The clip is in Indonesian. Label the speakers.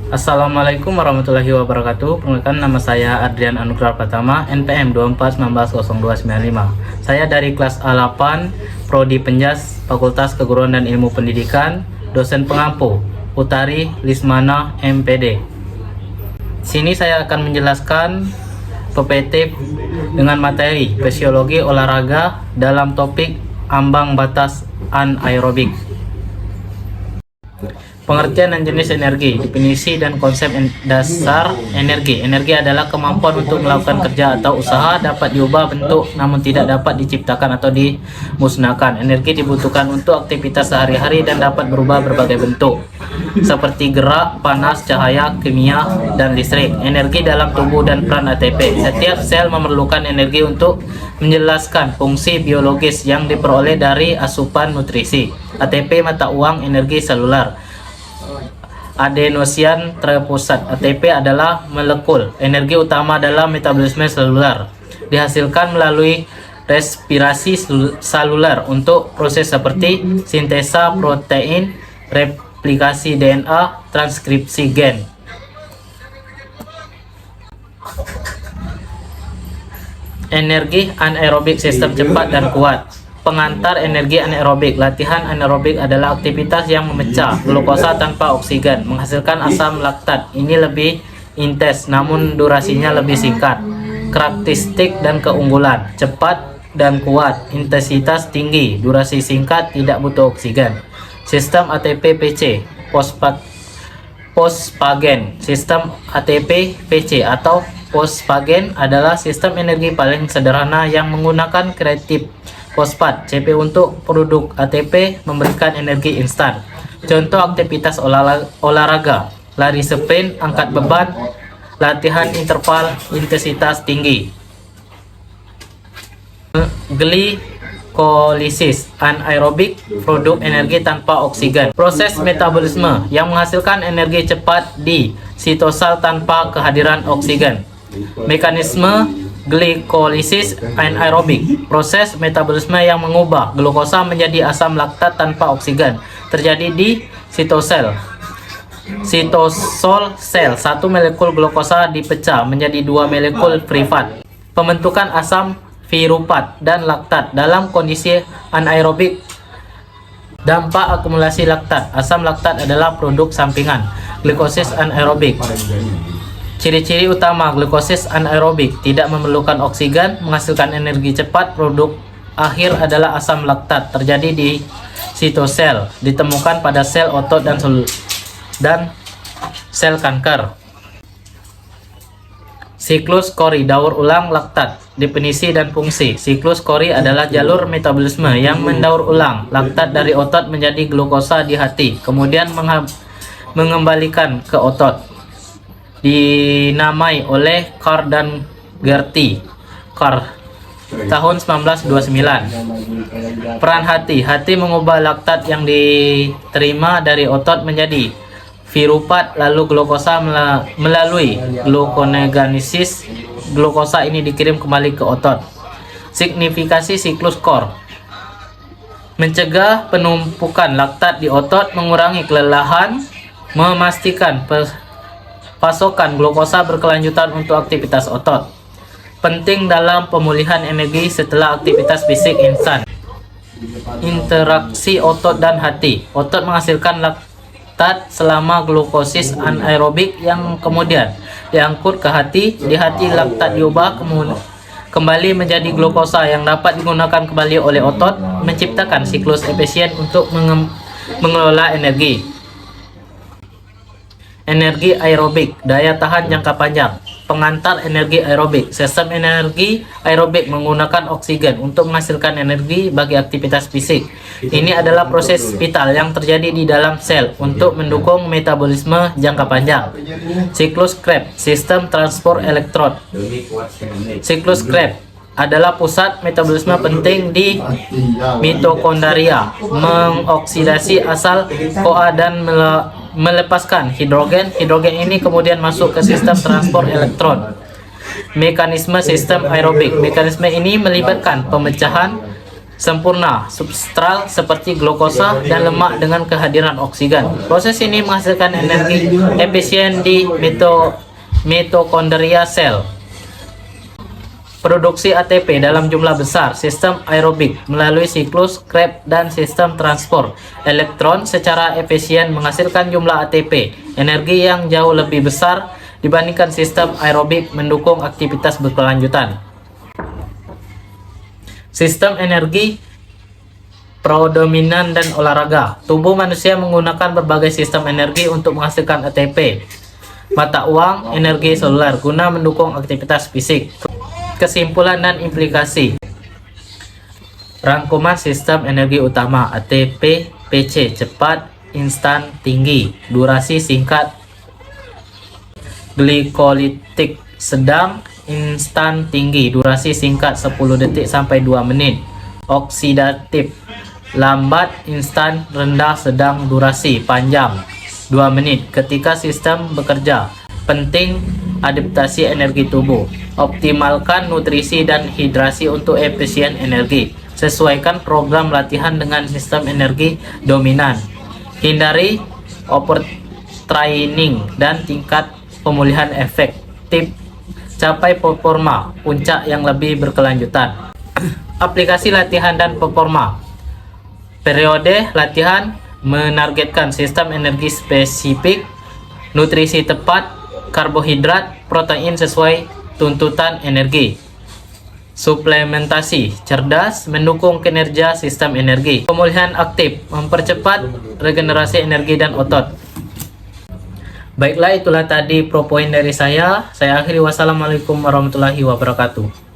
Speaker 1: Assalamualaikum warahmatullahi wabarakatuh. Perkenalkan, nama saya Adrian Anugrah Pratama, NPM 24190295. Saya dari kelas A8, Prodi Penjas, Fakultas Keguruan dan Ilmu Pendidikan, dosen pengampu, Utari Lismana, MPD. Sini saya akan menjelaskan PPT dengan materi fisiologi olahraga dalam topik ambang batas anaerobik. Pengertian dan jenis energi, definisi dan konsep dasar energi. Energi adalah kemampuan untuk melakukan kerja atau usaha, dapat diubah bentuk namun tidak dapat diciptakan atau dimusnahkan. Energi dibutuhkan untuk aktivitas sehari-hari dan dapat berubah berbagai bentuk, seperti gerak, panas, cahaya, kimia, dan listrik. Energi dalam tubuh dan peran ATP. Setiap sel memerlukan energi untuk menjelaskan fungsi biologis yang diperoleh dari asupan nutrisi. ATP mata uang energi seluler. Adenosian terpusat. ATP adalah molekul energi utama dalam metabolisme seluler. Dihasilkan melalui respirasi seluler untuk proses seperti sintesa protein, replikasi DNA, transkripsi gen. Energi anaerobik, sistem cepat dan kuat. Pengantar energi anaerobik. Latihan anaerobik adalah aktivitas yang memecah glukosa tanpa oksigen, menghasilkan asam laktat. Ini lebih intens namun durasinya lebih singkat. Karakteristik dan keunggulan: cepat dan kuat, intensitas tinggi, durasi singkat, tidak butuh oksigen. Sistem ATP-PC, fosfagen. Sistem ATP-PC atau fosfagen adalah sistem energi paling sederhana yang menggunakan kreatif fosfat CP untuk produk ATP, memberikan energi instan. Contoh aktivitas olahraga: lari sprint, angkat beban, latihan interval intensitas tinggi. Glikolisis anaerobik, produk energi tanpa oksigen. Proses metabolisme yang menghasilkan energi cepat di sitosel tanpa kehadiran oksigen. Mekanisme glikolisis anaerobik, proses metabolisme yang mengubah glukosa menjadi asam laktat tanpa oksigen, terjadi di sitosel. Sitosol sel, satu molekul glukosa dipecah menjadi dua molekul privat. Pembentukan asam piruvat dan laktat dalam kondisi anaerobik. Dampak akumulasi laktat. Asam laktat adalah produk sampingan glikosis anaerobik. Ciri-ciri utama glikosis anaerobik: tidak memerlukan oksigen, menghasilkan energi cepat. Produk akhir adalah asam laktat, terjadi di sitosel, ditemukan pada sel otot dan sel kanker. Siklus Cori, daur ulang laktat. Definisi dan fungsi. Siklus Cori adalah jalur metabolisme yang mendaur ulang laktat dari otot menjadi glukosa di hati, kemudian mengembalikan ke otot. Dinamai oleh Carr dan Gerty. Carr tahun 1929. Peran hati. Hati mengubah laktat yang diterima dari otot menjadi piruvat, lalu glukosa melalui gluconeogenesis. Glukosa ini dikirim kembali ke otot. Signifikasi siklus Cori: mencegah penumpukan laktat di otot, mengurangi kelelahan, memastikan pasokan glukosa berkelanjutan untuk aktivitas otot. Penting dalam pemulihan energi setelah aktivitas fisik instan. Interaksi otot dan hati. Otot menghasilkan laktat selama glukosis anaerobik yang kemudian diangkut ke hati. Di hati laktat diubah kembali menjadi glukosa yang dapat digunakan kembali oleh otot, menciptakan siklus efisien untuk mengelola energi. Energi aerobik, daya tahan jangka panjang. Pengantar energi aerobik. Sistem energi aerobik menggunakan oksigen untuk menghasilkan energi bagi aktivitas fisik. Ini adalah proses vital yang terjadi di dalam sel untuk mendukung metabolisme jangka panjang. Siklus Krebs, sistem transport elektron. Siklus Krebs adalah pusat metabolisme penting di mitokondria, mengoksidasi asal CoA dan melepaskan hidrogen. Hidrogen ini kemudian masuk ke sistem transport elektron. Mekanisme sistem aerobik. Mekanisme ini melibatkan pemecahan sempurna, substrat seperti glukosa dan lemak dengan kehadiran oksigen. Proses ini menghasilkan energi efisien di mitokondria sel. Produksi ATP dalam jumlah besar, sistem aerobik melalui siklus Krebs dan sistem transport elektron secara efisien menghasilkan jumlah ATP, energi yang jauh lebih besar dibandingkan sistem aerobik mendukung aktivitas berkelanjutan. Sistem energi predominan dan olahraga. Tubuh manusia menggunakan berbagai sistem energi untuk menghasilkan ATP, mata uang, energi seluler guna mendukung aktivitas fisik. Kesimpulan dan implikasi. Rangkuman sistem energi utama ATP, PC cepat, instan, tinggi, durasi singkat, glikolitik sedang, instan tinggi, durasi singkat 10 detik sampai 2 menit, oksidatif lambat, instan, rendah, sedang, durasi panjang 2 menit. Ketika sistem bekerja, penting adaptasi energi tubuh. Optimalkan nutrisi dan hidrasi untuk efisien energi. Sesuaikan program latihan dengan sistem energi dominan. Hindari overtraining dan tingkat pemulihan efektif. Capai performa puncak yang lebih berkelanjutan. Aplikasi latihan dan performa. Periode latihan menargetkan sistem energi spesifik, nutrisi tepat, karbohidrat, protein sesuai tuntutan energi. Suplementasi cerdas mendukung kinerja sistem energi. Pemulihan aktif mempercepat regenerasi energi dan otot. Baiklah, itulah tadi pro point dari saya. Saya akhiri, wassalamualaikum warahmatullahi wabarakatuh.